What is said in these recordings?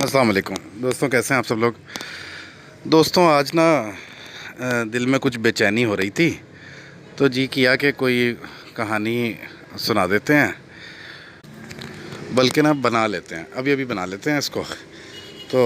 السلام علیکم دوستوں، کیسے ہیں آپ سب لوگ؟ دوستوں، آج نا دل میں کچھ بے چینی ہو رہی تھی، تو جی کیا کہ کوئی کہانی سنا دیتے ہیں، بلکہ نا بنا لیتے ہیں، ابھی بنا لیتے ہیں اس کو۔ تو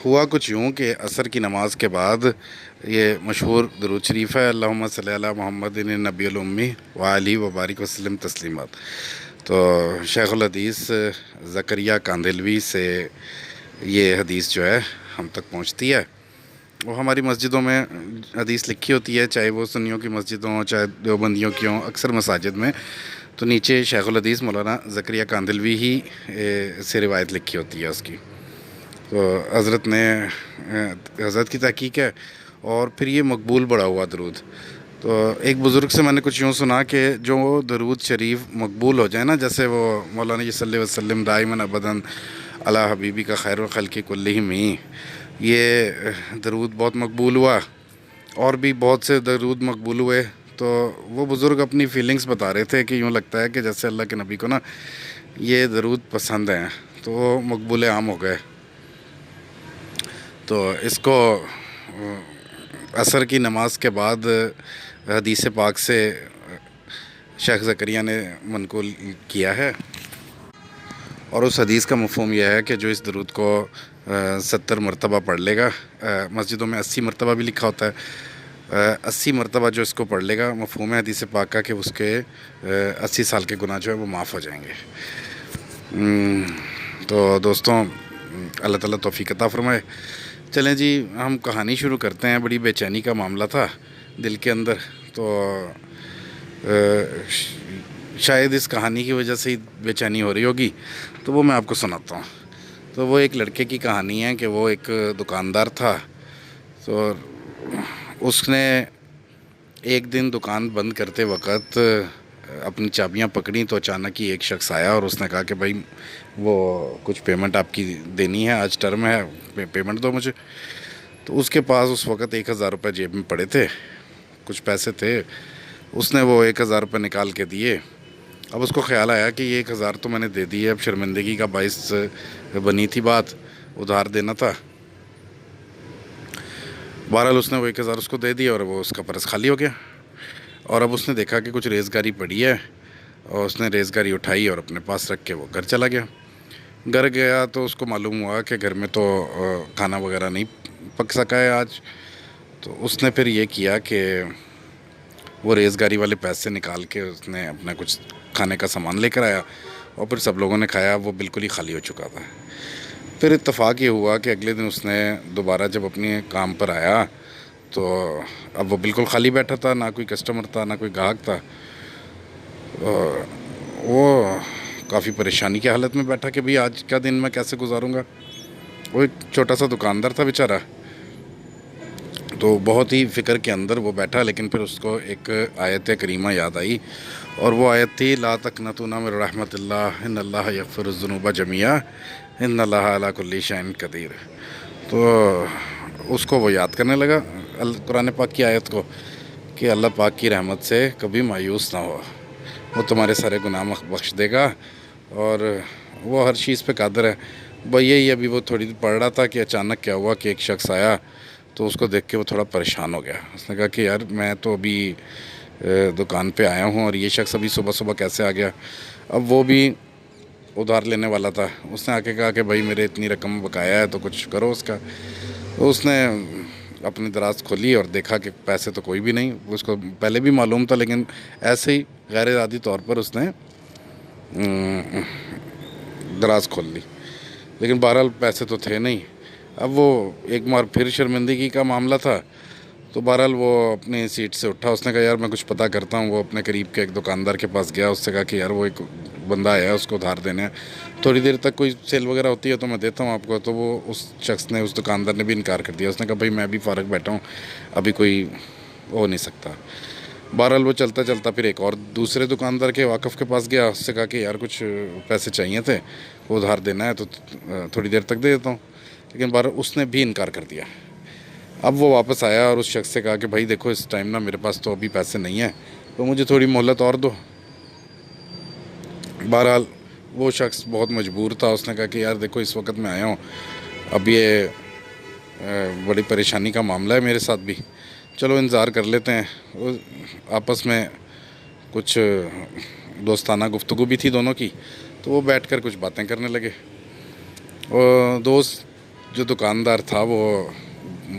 ہوا کچھ یوں کہ عصر کی نماز کے بعد یہ مشہور درود شریف ہے، اللہم صلی علی محمد النبی الامی وآلہ وبارک وسلم تسلیمات۔ تو شیخ الحدیث زکریا کاندھلوی سے یہ حدیث جو ہے ہم تک پہنچتی ہے۔ وہ ہماری مسجدوں میں حدیث لکھی ہوتی ہے، چاہے وہ سنیوں کی مسجد ہوں چاہے دیوبندیوں کی ہوں، اکثر مساجد میں تو نیچے شیخ الحدیث مولانا زکریا کاندھلوی ہی سے روایت لکھی ہوتی ہے اس کی۔ تو حضرت کی تحقیق ہے، اور پھر یہ مقبول بڑا ہوا درود۔ تو ایک بزرگ سے میں نے کچھ یوں سنا کہ جو درود شریف مقبول ہو جائے نا، جیسے وہ مولانا صلی اللہ علیہ وسلم دائماً ابداً علی حبیبی کا خیر الخلق کلہم، یہ درود بہت مقبول ہوا، اور بھی بہت سے درود مقبول ہوئے۔ تو وہ بزرگ اپنی فیلنگز بتا رہے تھے کہ یوں لگتا ہے کہ جیسے اللہ کے نبی کو نا یہ درود پسند ہیں، تو وہ مقبول عام ہو گئے۔ تو اس کو عصر کی نماز کے بعد حدیث پاک سے شیخ زکریا نے منقول کیا ہے، اور اس حدیث کا مفہوم یہ ہے کہ جو اس درود کو 70 مرتبہ پڑھ لے گا، مسجدوں میں 80 مرتبہ بھی لکھا ہوتا ہے، 80 مرتبہ جو اس کو پڑھ لے گا، مفہوم ہے حدیث پاک کا کہ اس کے 80 سال کے گناہ جو ہے وہ معاف ہو جائیں گے۔ تو دوستوں، اللہ تعالیٰ توفیق عطا فرمائے۔ چلیں جی، ہم کہانی شروع کرتے ہیں۔ بڑی بے چینی کا معاملہ تھا دل کے اندر، تو شاید اس کہانی کی وجہ سے ہی بے چینی ہو رہی ہوگی، تو وہ میں آپ کو سناتا ہوں۔ تو وہ ایک لڑکے کی کہانی ہے کہ وہ ایک دکاندار تھا، تو اس نے ایک دن دکان بند کرتے وقت اپنی چابیاں پکڑیں، تو اچانک ہی ایک شخص آیا اور اس نے کہا کہ بھائی وہ کچھ پیمنٹ آپ کی دینی ہے، آج ٹرم ہے، پیمنٹ دو مجھے۔ تو اس کے پاس اس وقت 1000 روپے جیب میں پڑے تھے، کچھ پیسے تھے، اس نے وہ 1000 روپے نکال کے دیے۔ اب اس کو خیال آیا کہ یہ 1000 تو میں نے دے دی ہے، اب شرمندگی کا باعث بنی تھی بات، ادھار دینا تھا۔ بہرحال اس نے وہ 1000 اس کو دے دیا، اور وہ اس کا پرس خالی ہو گیا۔ اور اب اس نے دیکھا کہ کچھ ریزگاری پڑی ہے، اور اس نے ریزگاری اٹھائی اور اپنے پاس رکھ کے وہ گھر چلا گیا۔ گھر گیا تو اس کو معلوم ہوا کہ گھر میں تو کھانا وغیرہ نہیں پک سکا ہے آج۔ تو اس نے پھر یہ کیا کہ وہ ریزگاری والے پیسے نکال کے اس نے اپنا کچھ کھانے کا سامان لے کر آیا، اور پھر سب لوگوں نے کھایا، وہ بالکل ہی خالی ہو چکا تھا۔ پھر اتفاق یہ ہوا کہ اگلے دن اس نے دوبارہ جب اپنے کام پر آیا، تو اب وہ بالکل خالی بیٹھا تھا، نہ کوئی کسٹمر تھا نہ کوئی گاہک تھا۔ وہ کافی پریشانی کی حالت میں بیٹھا کہ بھئی آج کا دن میں کیسے گزاروں گا۔ وہ ایک چھوٹا سا دکاندار تھا بیچارہ، تو بہت ہی فکر کے اندر وہ بیٹھا، لیکن پھر اس کو ایک آیت کریمہ یاد آئی، اور وہ آیت تھی لا تقنطوا من رحمت اللہ ان اللہ یغفر الذنوب جميعا ان اللہ علی کل شیء قدیر۔ تو اس کو وہ یاد کرنے لگا قرآن پاک کی آیت کو کہ اللہ پاک کی رحمت سے کبھی مایوس نہ ہو، وہ تمہارے سارے گناہ بخش دے گا، اور وہ ہر چیز پہ قادر ہے۔ بھئی یہی ابھی وہ تھوڑی دیر پڑھ رہا تھا کہ اچانک کیا ہوا کہ ایک شخص آیا، تو اس کو دیکھ کے وہ تھوڑا پریشان ہو گیا۔ اس نے کہا کہ یار میں تو ابھی دکان پہ آیا ہوں، اور یہ شخص ابھی صبح صبح کیسے آ گیا؟ اب وہ بھی ادھار لینے والا تھا۔ اس نے آ کے کہا کہ بھائی میرے اتنی رقم بقایا ہے، تو کچھ کرو اس کا۔ تو اس نے اپنی دراز کھولی اور دیکھا کہ پیسے تو کوئی بھی نہیں، اس کو پہلے بھی معلوم تھا، لیکن ایسے ہی غیر ارادی طور پر اس نے دراز کھول لی، لیکن بہرحال پیسے تو تھے نہیں۔ اب وہ ایک بار پھر شرمندگی کا معاملہ تھا، تو بہرحال وہ اپنی سیٹ سے اٹھا، اس نے کہا یار میں کچھ پتہ کرتا ہوں۔ وہ اپنے قریب کے ایک دکاندار کے پاس گیا، اس سے کہا کہ یار وہ ایک بندہ آیا ہے، اس کو ادھار دینے ہیں، تھوڑی دیر تک کوئی سیل وغیرہ ہوتی ہے تو میں دیتا ہوں آپ کو۔ تو وہ اس شخص نے، اس دکاندار نے بھی انکار کر دیا۔ اس نے کہا بھائی میں بھی فارغ بیٹھا ہوں، ابھی کوئی ہو نہیں سکتا۔ بہرحال وہ چلتا چلتا پھر ایک اور دوسرے دکاندار کے واقف کے پاس گیا، اس سے کہا کہ یار کچھ پیسے چاہیے تھے، وہ ادھار دینا ہے، تو تھوڑی دیر تک دے دیتا ہوں، لیکن بہرحال اس نے بھی انکار کر دیا۔ اب وہ واپس آیا اور اس شخص سے کہا کہ بھائی دیکھو اس ٹائم نا میرے پاس تو ابھی پیسے نہیں ہیں، تو مجھے تھوڑی مہلت اور دو۔ بہرحال وہ شخص بہت مجبور تھا، اس نے کہا کہ یار دیکھو اس وقت میں آیا ہوں، اب یہ بڑی پریشانی کا معاملہ ہے میرے ساتھ بھی، چلو انتظار کر لیتے ہیں۔ وہ آپس میں کچھ دوستانہ گفتگو بھی تھی دونوں کی، تو وہ بیٹھ کر کچھ باتیں کرنے لگے۔ اور دوست جو دکاندار تھا وہ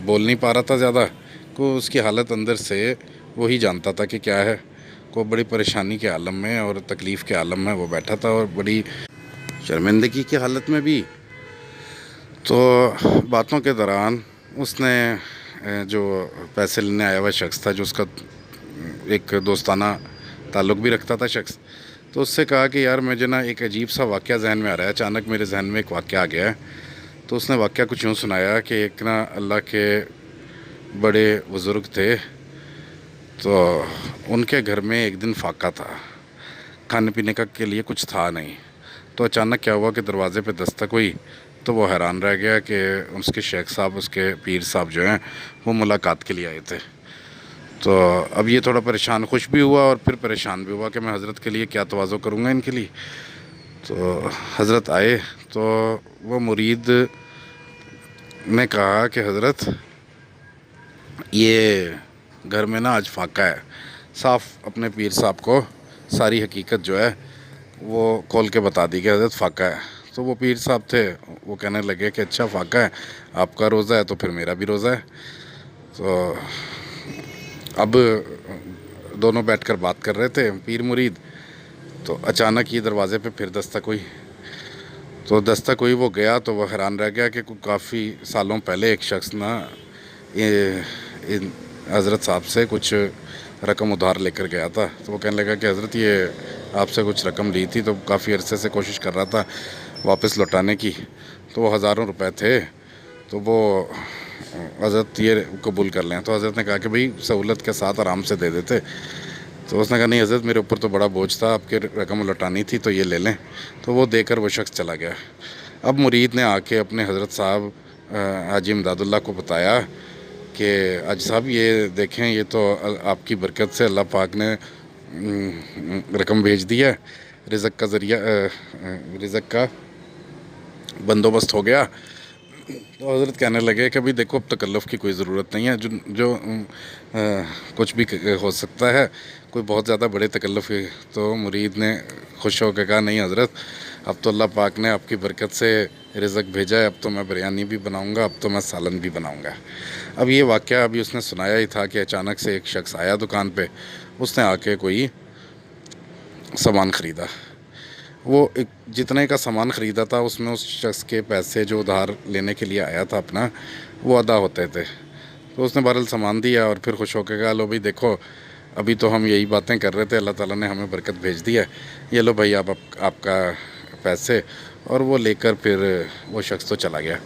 بول نہیں پا رہا تھا زیادہ، کو اس کی حالت اندر سے وہی جانتا تھا کہ کیا ہے، کو بڑی پریشانی کے عالم میں اور تکلیف کے عالم میں وہ بیٹھا تھا، اور بڑی شرمندگی کی حالت میں بھی۔ تو باتوں کے دوران اس نے جو پیسے لینے آیا ہوا شخص تھا، جو اس کا ایک دوستانہ تعلق بھی رکھتا تھا شخص، تو اس سے کہا کہ یار مجھے نا ایک عجیب سا واقعہ ذہن میں آ رہا ہے، اچانک میرے ذہن میں ایک واقعہ آ گیا ہے۔ تو اس نے واقعہ کچھ یوں سنایا کہ ایک نا اللہ کے بڑے بزرگ تھے، تو ان کے گھر میں ایک دن فاقہ تھا، کھانے پینے کا کے لیے کچھ تھا نہیں۔ تو اچانک کیا ہوا کہ دروازے پہ دستک ہوئی، تو وہ حیران رہ گیا کہ اس کے شیخ صاحب، اس کے پیر صاحب جو ہیں وہ ملاقات کے لیے آئے تھے۔ تو اب یہ تھوڑا پریشان، خوش بھی ہوا اور پھر پریشان بھی ہوا کہ میں حضرت کے لیے کیا تواضع کروں گا ان کے لیے۔ تو حضرت آئے تو وہ مرید نے کہا کہ حضرت یہ گھر میں نا آج فاقہ ہے، صاف اپنے پیر صاحب کو ساری حقیقت جو ہے وہ کھول کے بتا دی کہ حضرت فاقہ ہے۔ تو وہ پیر صاحب تھے، وہ کہنے لگے کہ اچھا فاقہ ہے، آپ کا روزہ ہے تو پھر میرا بھی روزہ ہے۔ تو اب دونوں بیٹھ کر بات کر رہے تھے پیر مرید، تو اچانک یہ دروازے پہ پھر دستک ہوئی۔ تو دستک ہوئی، وہ گیا تو وہ حیران رہ گیا کہ کافی سالوں پہلے ایک شخص نا حضرت صاحب سے کچھ رقم ادھار لے کر گیا تھا۔ تو وہ کہنے لگا کہ حضرت یہ آپ سے کچھ رقم لی تھی، تو کافی عرصے سے کوشش کر رہا تھا واپس لوٹانے کی، تو وہ ہزاروں روپے تھے، تو وہ حضرت یہ قبول کر لیں۔ تو حضرت نے کہا کہ بھئی سہولت کے ساتھ آرام سے دے دیتے۔ تو اس نے کہا نہیں حضرت، میرے اوپر تو بڑا بوجھ تھا، آپ کے رقم لوٹانی تھی تو یہ لے لیں۔ تو وہ دے کر وہ شخص چلا گیا۔ اب مرید نے آ کے اپنے حضرت صاحب حاجی امداد اللہ کو بتایا کہ حاجی صاحب یہ دیکھیں، یہ تو آپ کی برکت سے اللہ پاک نے رقم بھیج دی ہے، رزق کا ذریعہ، رزق کا بندوبست ہو گیا۔ تو حضرت کہنے لگے کہ بھئی دیکھو اب تکلف کی کوئی ضرورت نہیں ہے، جو کچھ بھی ہو سکتا ہے، کوئی بہت زیادہ بڑے تکلف کی۔ تو مرید نے خوش ہو کے کہا نہیں حضرت، اب تو اللہ پاک نے آپ کی برکت سے رزق بھیجا ہے، اب تو میں بریانی بھی بناؤں گا، اب تو میں سالن بھی بناؤں گا۔ اب یہ واقعہ ابھی اس نے سنایا ہی تھا کہ اچانک سے ایک شخص آیا دکان پہ، اس نے آ کے کوئی سامان خریدا۔ وہ جتنے کا سامان خریدا تھا اس میں اس شخص کے پیسے جو ادھار لینے کے لیے آیا تھا اپنا، وہ ادا ہوتے تھے۔ تو اس نے بہرحال سامان دیا اور پھر خوش ہو کے کہا لو بھائی دیکھو، ابھی تو ہم یہی باتیں کر رہے تھے، اللہ تعالیٰ نے ہمیں برکت بھیج دی ہے، یہ لو بھائی آپ کا پیسے۔ اور وہ لے کر پھر وہ شخص تو چلا گیا۔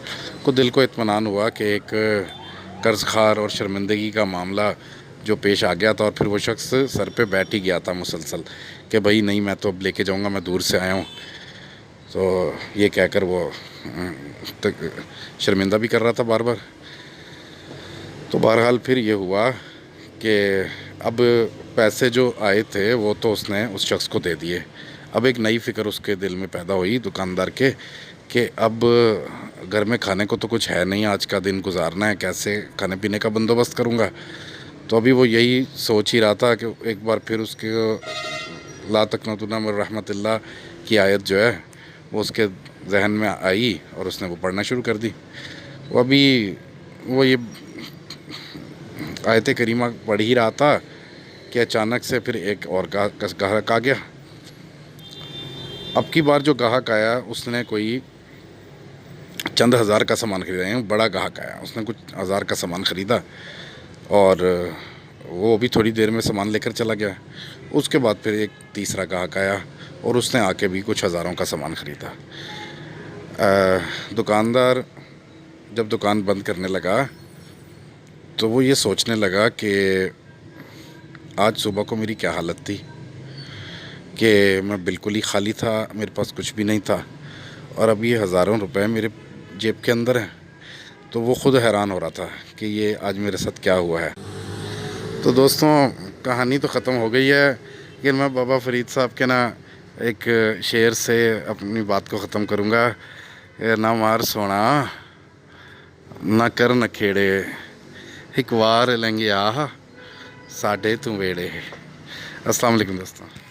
کو دل کو اطمینان ہوا کہ ایک قرض خار اور شرمندگی کا معاملہ جو پیش آ گیا تھا، اور پھر وہ شخص سر پہ بیٹھ ہی گیا تھا مسلسل کہ بھائی نہیں میں تو اب لے کے جاؤں گا، میں دور سے آیا ہوں۔ تو یہ کہہ کر وہ شرمندہ بھی کر رہا تھا بار بار۔ تو بہرحال پھر یہ ہوا کہ اب پیسے جو آئے تھے وہ تو اس نے اس شخص کو دے دیے۔ اب ایک نئی فکر اس کے دل میں پیدا ہوئی دکاندار کے کہ اب گھر میں کھانے کو تو کچھ ہے نہیں، آج کا دن گزارنا ہے، کیسے کھانے پینے کا بندوبست کروں گا۔ تو ابھی وہ یہی سوچ ہی رہا تھا کہ ایک بار پھر اس کے لا تقنطوا من رحمت اللہ کی آیت جو ہے وہ اس کے ذہن میں آئی اور اس نے وہ پڑھنا شروع کر دی۔ وہ یہ آیت کریمہ پڑھ ہی رہا تھا کہ اچانک سے پھر ایک اور گاہک آ گیا۔ اب کی بار جو گاہک آیا اس نے کوئی چند ہزار کا سامان خریدا، بڑا گاہک آیا، اس نے کچھ ہزار کا سامان خریدا اور وہ بھی تھوڑی دیر میں سامان لے کر چلا گیا۔ اس کے بعد پھر ایک تیسرا گاہک آیا اور اس نے آ کے بھی کچھ ہزاروں کا سامان خریدا۔ دکاندار جب دکان بند کرنے لگا تو وہ یہ سوچنے لگا کہ آج صبح کو میری کیا حالت تھی کہ میں بالکل ہی خالی تھا، میرے پاس کچھ بھی نہیں تھا، اور اب یہ ہزاروں روپے میرے جیب کے اندر ہیں۔ تو وہ خود حیران ہو رہا تھا کہ یہ آج میرے ساتھ کیا ہوا ہے۔ تو دوستوں کہانی تو ختم ہو گئی ہے، لیکن میں بابا فرید صاحب کے نا ایک شعر سے اپنی بات کو ختم کروں گا. نہ مار سونا نہ کر نکھیڑے ایک وار لنگیا ساڈے تو ویڑے. السلام علیکم دوستوں.